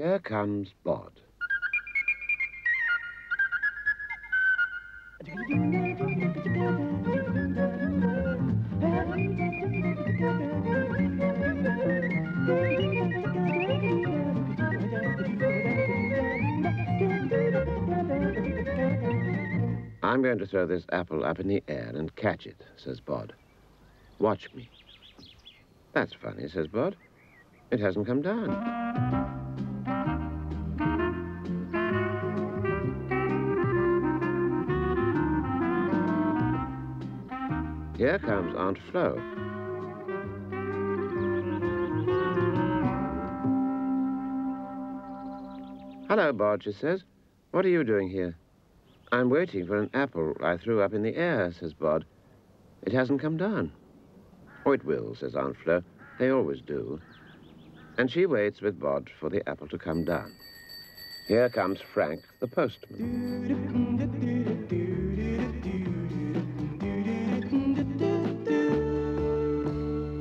Here comes Bod. I'm going to throw this apple up in the air and catch it, says Bod. Watch me. That's funny, says Bod. It hasn't come down. Here comes Aunt Flo. Hello, Bod, she says. What are you doing here? I'm waiting for an apple I threw up in the air, says Bod. It hasn't come down. Oh, it will, says Aunt Flo. They always do. And she waits with Bod for the apple to come down. Here comes Frank, the postman.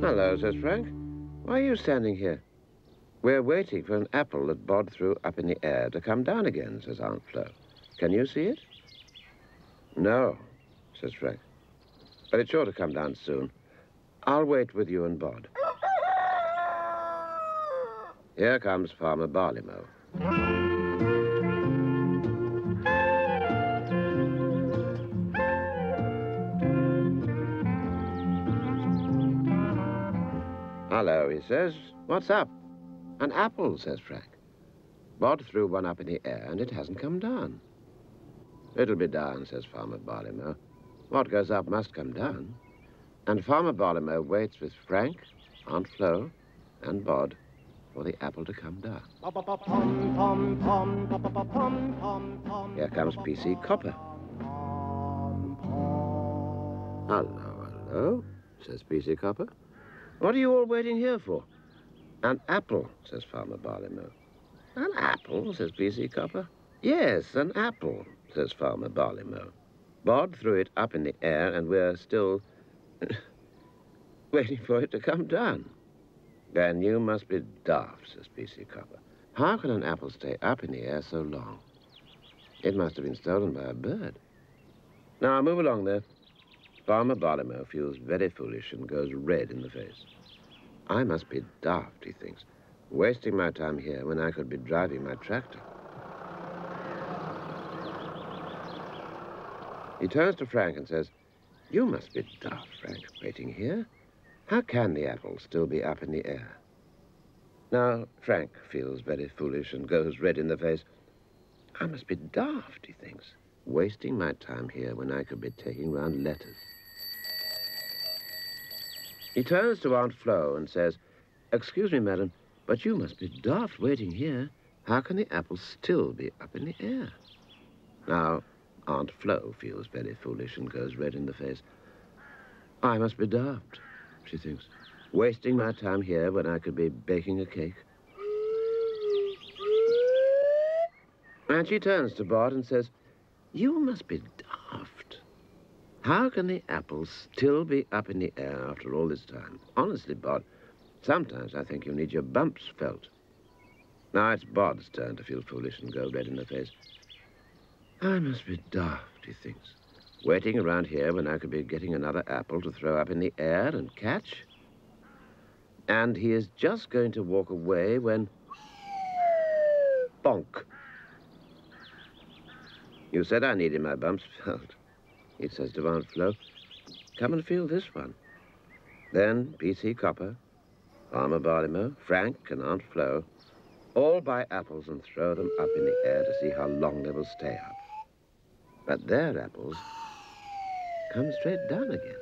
Hello, says Frank. Why are you standing here? We're waiting for an apple that Bod threw up in the air to come down again, says Aunt Flo. Can you see it? No, says Frank. But it's sure to come down soon. I'll wait with you and Bod. Here comes Farmer Barleymow. Hello, he says. What's up? An apple, says Frank. Bod threw one up in the air and it hasn't come down. It'll be down, says Farmer Barleymow. What goes up must come down. And Farmer Barleymow waits with Frank, Aunt Flo, and Bod for the apple to come down. Here comes P.C. Copper. Hello, hello, says P.C. Copper. What are you all waiting here for? An apple, says Farmer Barleymow. An apple, says P.C. Copper. Yes, an apple, says Farmer Barleymow. Bod threw it up in the air, and we're still waiting for it to come down. Then you must be daft, says P.C. Copper. How can an apple stay up in the air so long? It must have been stolen by a bird. Now, move along there. Farmer Barleymow feels very foolish and goes red in the face. I must be daft, he thinks, wasting my time here when I could be driving my tractor. He turns to Frank and says, you must be daft, Frank, waiting here. How can the apple still be up in the air? Now, Frank feels very foolish and goes red in the face. I must be daft, he thinks, wasting my time here when I could be taking round letters. He turns to Aunt Flo and says, excuse me, madam, but you must be daft waiting here. How can the apple still be up in the air? Now, Aunt Flo feels very foolish and goes red in the face. I must be daft, she thinks, wasting my time here when I could be baking a cake. And she turns to Bod and says, you must be daft. How can the apple still be up in the air after all this time? Honestly, Bod, sometimes I think you need your bumps felt. Now it's Bod's turn to feel foolish and go red in the face. I must be daft, he thinks, waiting around here when I could be getting another apple to throw up in the air and catch. And he is just going to walk away when... bonk. You said I needed my bumps felt, he says to Aunt Flo. Come and feel this one. Then P.C. Copper, Farmer Barleymow, Frank, and Aunt Flo all buy apples and throw them up in the air to see how long they will stay up. But their apples come straight down again.